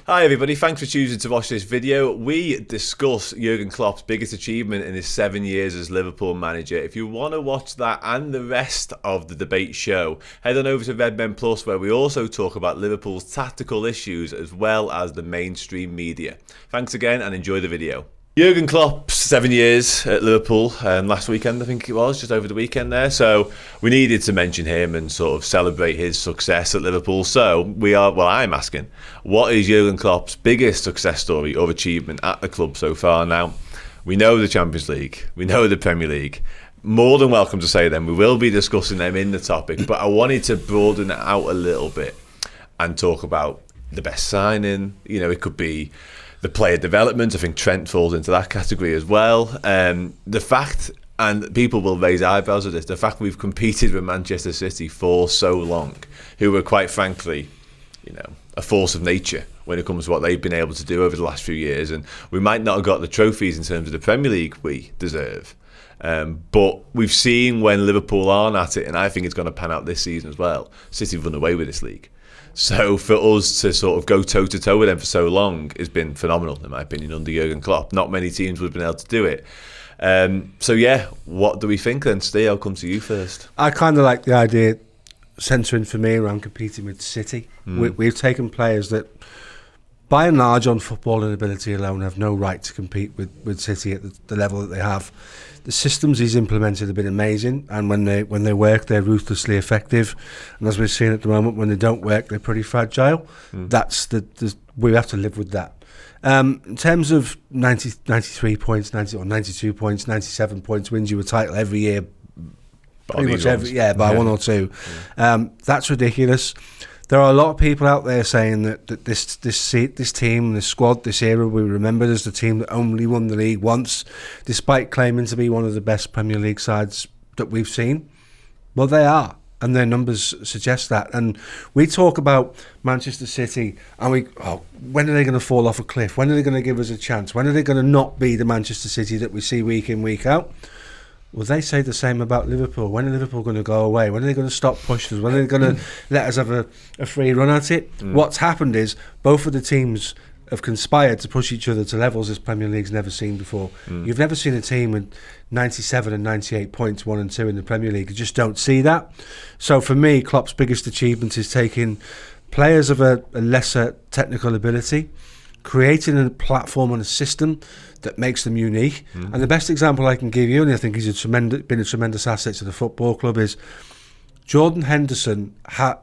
Hi everybody, thanks for choosing to watch this video. We discuss Jurgen Klopp's biggest achievement in his 7 years as Liverpool manager. If you want to watch that and the rest of the debate show, head on over to Redmen Plus, where we also talk about Liverpool's tactical issues as well as the mainstream media. Thanks again and enjoy the video. Jurgen Klopp, 7 years at Liverpool, last weekend I think it was, just over the weekend there. So we needed to mention him and sort of celebrate his success at Liverpool. So I'm asking, what is Jurgen Klopp's biggest success story or achievement at the club so far? Now, we know the Champions League, we know the Premier League. More than welcome to say them. We will be discussing them in the topic, but I wanted to broaden it out a little bit and talk about the best signing. You know, it could be the player development. I think Trent falls into that category as well. The fact, and people will raise eyebrows at this, the fact we've competed with Manchester City for so long, who were quite frankly, a force of nature when it comes to what they've been able to do over the last few years. And we might not have got the trophies in terms of the Premier League we deserve. But we've seen when Liverpool aren't at it, and I think it's going to pan out this season as well, City have run away with this league. So for us to sort of go toe-to-toe with them for so long has been phenomenal, in my opinion, under Jurgen Klopp. Not many teams would have been able to do it. What do we think then? Steve, I'll come to you first. I kind of like the idea centering for me around competing with City. We've taken players that, by and large, on football and ability alone, have no right to compete with City at the level that they have. The systems he's implemented have been amazing, and when they work, they're ruthlessly effective. And as we're seeing at the moment, when they don't work, they're pretty fragile. That's we have to live with that. In terms of 93 points, 92 points, 97 points, wins you a title every year, pretty much by one or two. That's ridiculous. There are a lot of people out there saying that this team, this squad, this era, we remembered as the team that only won the league once, despite claiming to be one of the best Premier League sides that we've seen. Well, they are, and their numbers suggest that. And we talk about Manchester City, and when are they going to fall off a cliff? When are they going to give us a chance? When are they going to not be the Manchester City that we see week in, week out? Well, they say the same about Liverpool. When are Liverpool going to go away? When are they going to stop pushing us? When are they going to let us have a free run at it? What's happened is both of the teams have conspired to push each other to levels this Premier League's never seen before. You've never seen a team with 97 and 98 points, 1 and 2 in the Premier League. You just don't see that. So for me, Klopp's biggest achievement is taking players of a lesser technical ability, creating a platform and a system that makes them unique. And the best example I can give you, and I think he's been a tremendous asset to the football club, is Jordan Henderson,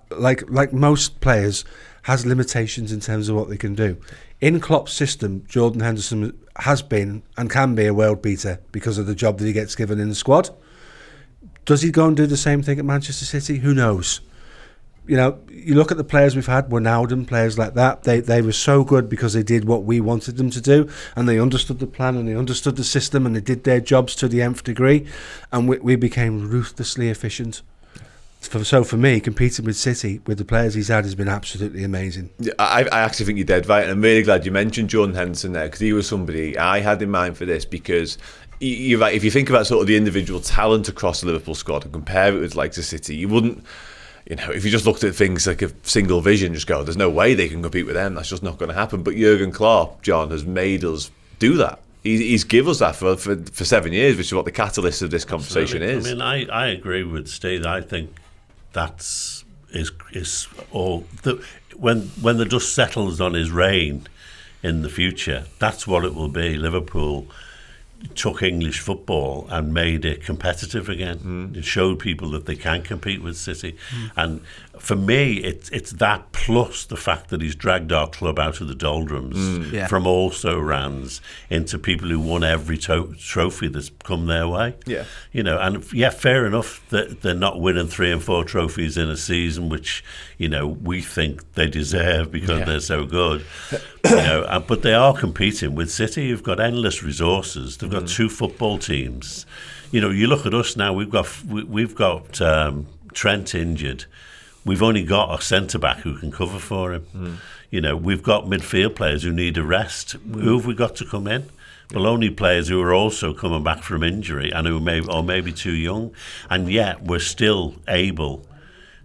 like most players, has limitations in terms of what they can do. In Klopp's system, Jordan Henderson has been and can be a world beater because of the job that he gets given in the squad. Does he go and do the same thing at Manchester City? Who knows? You look at the players we've had, Wijnaldum, players like that, they were so good because they did what we wanted them to do, and they understood the plan and they understood the system and they did their jobs to the nth degree, and we became ruthlessly efficient. So for me, competing with City, with the players he's had, has been absolutely amazing. I actually think you're dead right, and I'm really glad you mentioned Jordan Henderson there, because he was somebody I had in mind for this, because you're right, if you think about sort of the individual talent across the Liverpool squad and compare it with like the City, you wouldn't, if you just looked at things like a single vision, just go, there's no way they can compete with them. That's just not going to happen. But Jurgen Klopp, John, has made us do that. He's given us that for 7 years, which is what the catalyst of this conversation is. I mean, I agree with Steve. I think that's is all when the dust settles on his reign in the future. That's what it will be. Liverpool took English football and made it competitive again. It showed people that they can compete with City. And for me, it's that plus the fact that he's dragged our club out of the doldrums from also-rans into people who won every trophy that's come their way. Fair enough that they're not winning 3 and 4 trophies in a season, which we think they deserve because they're so good. But they are competing with City, who've got endless resources. They've got 2 football teams. You look at us now. We've got Trent injured. We've only got a centre back who can cover for him. We've got midfield players who need a rest. Who have we got to come in? Well, only players who are also coming back from injury and who may be too young, and yet we're still able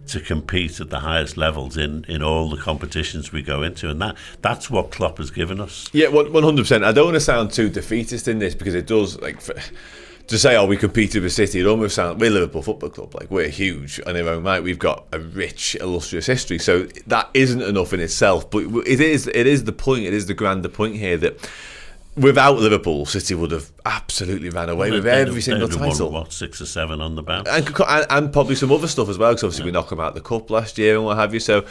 to compete at the highest levels in all the competitions we go into, and that's what Klopp has given us. Yeah, 100%. I don't want to sound too defeatist in this, because it does, to say, oh, we competed with City, it almost sounds, we're Liverpool Football Club, like, we're huge on our own right, we've got a rich, illustrious history, so that isn't enough in itself, but it is the point, it is the grander point here, that without Liverpool, City would have absolutely ran away with every single title. Won, 6 or 7 on the bounce, and probably some other stuff as well, because obviously we knocked them out of the cup last year and what have you. So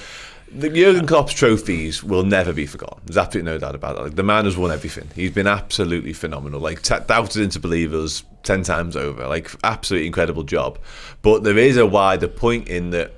the Jurgen Klopp's trophies will never be forgotten. There's absolutely no doubt about it. Like, the man has won everything. He's been absolutely phenomenal. Like, doubted into believers 10 times over. Like, absolutely incredible job. But there is a wider point in that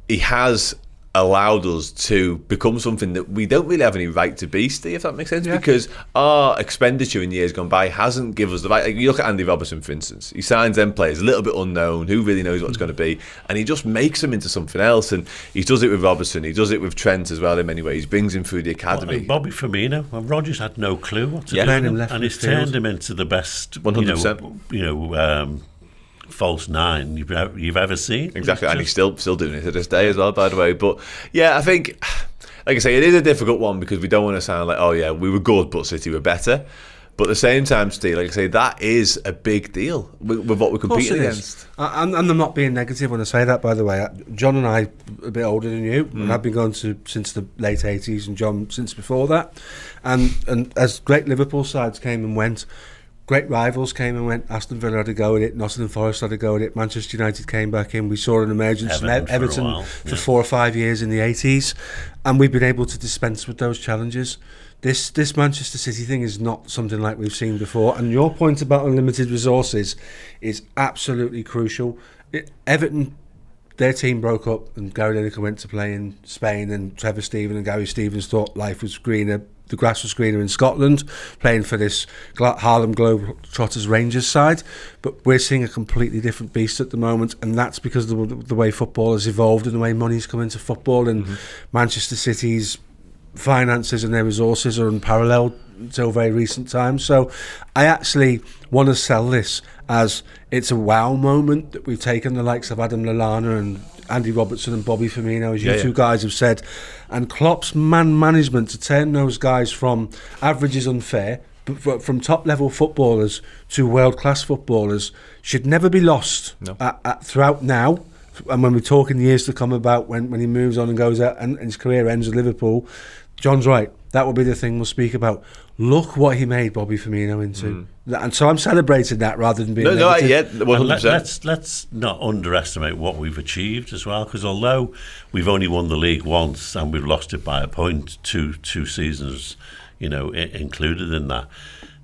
he has allowed us to become something that we don't really have any right to be, Steve, if that makes sense, because our expenditure in years gone by hasn't given us the right. Like, you look at Andy Robertson, for instance, he signs them players a little bit unknown, who really knows what it's going to be, and he just makes them into something else. And he does it with Robertson, he does it with Trent as well in many ways. He brings him through the academy. Bobby Firmino, well, Rodgers had no clue what to do, and he's turned him into the best 100%. False nine you've ever seen. Exactly, and he's still doing it to this day as well, by the way. But yeah, I think, like I say, it is a difficult one, because we don't want to sound like, oh yeah, we were good but City were better. But at the same time, Steve, like I say, that is a big deal with what we're competing against. And I'm not being negative when I say that, by the way. John and I are a bit older than you, and I've been going to since the late 80s, and John since before that. And as great Liverpool sides came and went, great rivals came and went. Aston Villa had a go at it, Nottingham Forest had a go at it, Manchester United came back in. We saw an emergence from Everton for 4 or 5 years in the 80s, and we've been able to dispense with those challenges. This Manchester City thing is not something like we've seen before, and your point about unlimited resources is absolutely crucial. Everton, their team broke up, and Gary Lineker went to play in Spain, and Trevor Steven and Gary Stevens thought life was greener, the grass was greener in Scotland, playing for this Harlem Globetrotters Rangers side. But we're seeing a completely different beast at the moment, and that's because of the way football has evolved and the way money's come into football, and Manchester City's finances and their resources are unparalleled until very recent times. So I actually want to sell this as it's a wow moment that we've taken the likes of Adam Lallana and Andy Robertson and Bobby Firmino, as you two guys have said, and Klopp's man management to turn those guys from average is unfair, but from top level footballers to world class footballers should never be lost throughout now. And when we talk in the years to come about when he moves on and goes out and his career ends with Liverpool, John's right. That will be the thing we'll speak about. Look what he made Bobby Firmino into. And so I'm celebrating that rather than being negative. 100%. Let's not underestimate what we've achieved as well, because although we've only won the league once and we've lost it by a point, two seasons, included in that.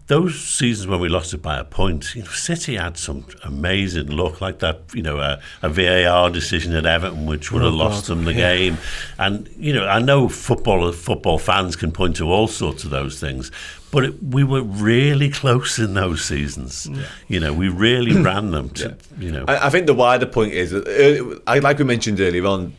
Those seasons when we lost it by a point, City had some amazing luck, like that, a VAR decision at Everton, which would have lost them the game. And, I know football fans can point to all sorts of those things, but we were really close in those seasons. We really ran them to, I think the wider point is, like we mentioned earlier on,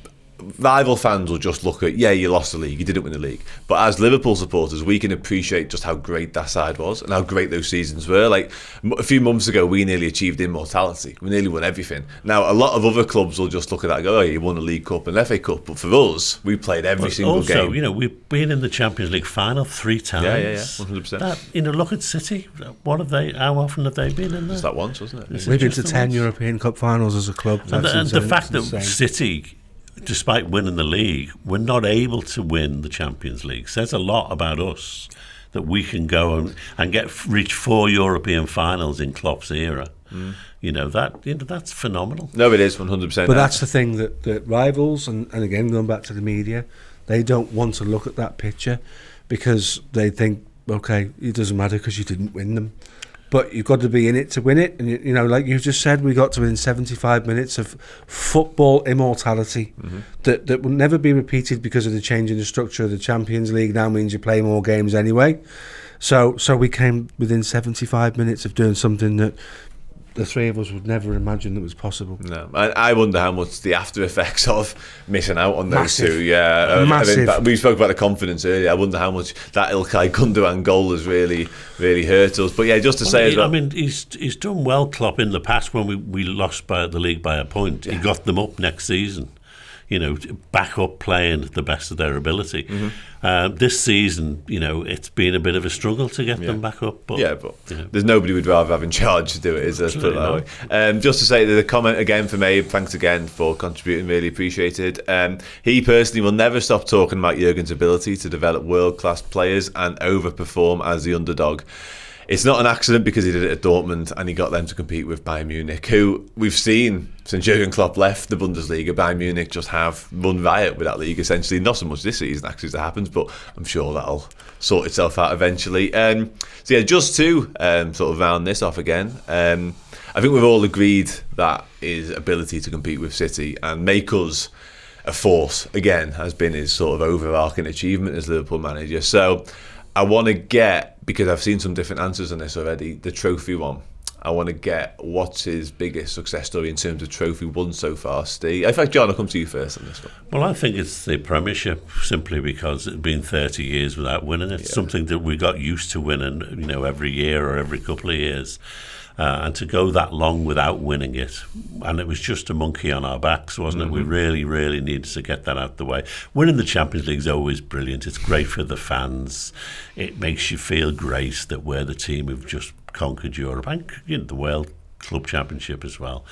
rival fans will just look at, you lost the league, you didn't win the league. But as Liverpool supporters, we can appreciate just how great that side was and how great those seasons were. Like, a few months ago, we nearly achieved immortality. We nearly won everything. Now, a lot of other clubs will just look at that and go, you won the League Cup and FA Cup. But for us, we played every single game. Also, we've been in the Champions League final 3 times. Yeah, 100%. Look at City. How often have they been in there? Just that once, wasn't it? We've been to 10 European Cup finals as a club. And the fact that City, despite winning the league, we're not able to win the Champions League says a lot about us, that we can go and reach 4 European finals in Klopp's era. That's phenomenal. No, it is 100%. But that's the thing that rivals, and again going back to the media, they don't want to look at that picture because they think, okay, it doesn't matter because you didn't win them. But you've got to be in it to win it. And, like you just said, we got to within 75 minutes of football immortality that will never be repeated because of the change in the structure of the Champions League. Now means you play more games anyway. So we came within 75 minutes of doing something that the three of us would never imagine that was possible. No, I wonder how much the after effects of missing out on those Massive. two. Yeah, Massive. We spoke about the confidence earlier. I wonder how much that Ilkay Gundogan goal has really hurt us. But yeah, just to say as well, he's done well, Klopp, in the past when we lost the league by a point. He got them up next season. back up playing the best of their ability. This season, it's been a bit of a struggle to get them back up. But, there's nobody we'd rather have in charge to do it, is there? Let's put it that way. Just to say that the comment again from Abe, thanks again for contributing, really appreciated. He personally will never stop talking about Jurgen's ability to develop world-class players and overperform as the underdog. It's not an accident because he did it at Dortmund and he got them to compete with Bayern Munich, who we've seen since Jurgen Klopp left the Bundesliga. Bayern Munich just have run riot with that league, essentially. Not so much this season, actually, as it happens, but I'm sure that'll sort itself out eventually. Just to sort of round this off again, I think we've all agreed that his ability to compete with City and make us a force, again, has been his sort of overarching achievement as Liverpool manager. So I want to get, because I've seen some different answers on this already, the trophy one. I want to get what's his biggest success story in terms of trophy won so far, Steve. In fact, John, I'll come to you first on this one. Well, I think it's the Premiership, simply because it's been 30 years without winning. It's something that we got used to winning, every year or every couple of years. And to go that long without winning it, and it was just a monkey on our backs, wasn't it? We really, really needed to get that out the way. Winning the Champions League is always brilliant. It's great for the fans. It makes you feel great that we're the team who've just conquered Europe and the World Club Championship as well.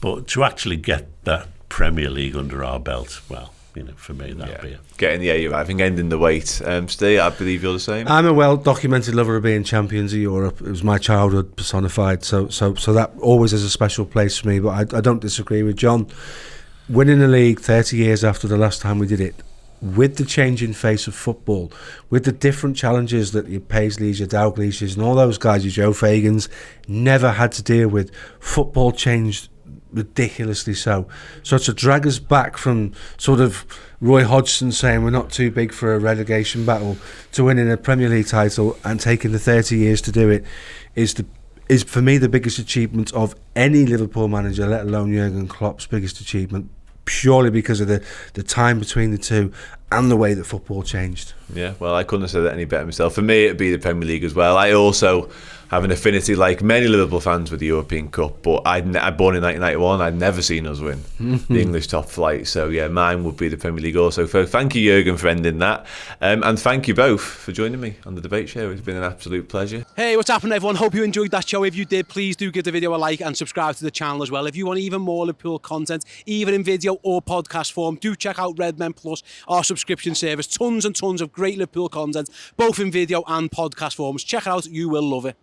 But to actually get that Premier League under our belt, well, for me, that'd be it. Getting the A, I think, ending the wait. Steve, I believe you're the same. I'm a well-documented lover of being champions of Europe. It was my childhood personified, so that always has a special place for me. But I don't disagree with John. Winning the league 30 years after the last time we did it, with the changing face of football, with the different challenges that your Paisleys, your Dalgleish's and all those guys, your Joe Fagans, never had to deal with, football changed ridiculously so to drag us back from sort of Roy Hodgson saying we're not too big for a relegation battle to winning a Premier League title and taking the 30 years to do it is for me the biggest achievement of any Liverpool manager, let alone Jurgen Klopp's biggest achievement, purely because of the time between the two and the way that football changed. Yeah, well, I couldn't have said that any better myself. For me, it'd be the Premier League as well. I also have an affinity, like many Liverpool fans, with the European Cup, but I'm born in 1991. I'd never seen us win the English top flight. So yeah, mine would be the Premier League also. So thank you, Jurgen, for ending that, and thank you both for joining me on the debate show. It's been an absolute pleasure. Hey, what's happening, everyone? Hope you enjoyed that show. If you did, please do give the video a like and subscribe to the channel as well. If you want even more Liverpool content, even in video or podcast form, do check out Redmen Plus, our subscription service. Tons and tons of great Liverpool content, both in video and podcast forms. Check it out, you will love it.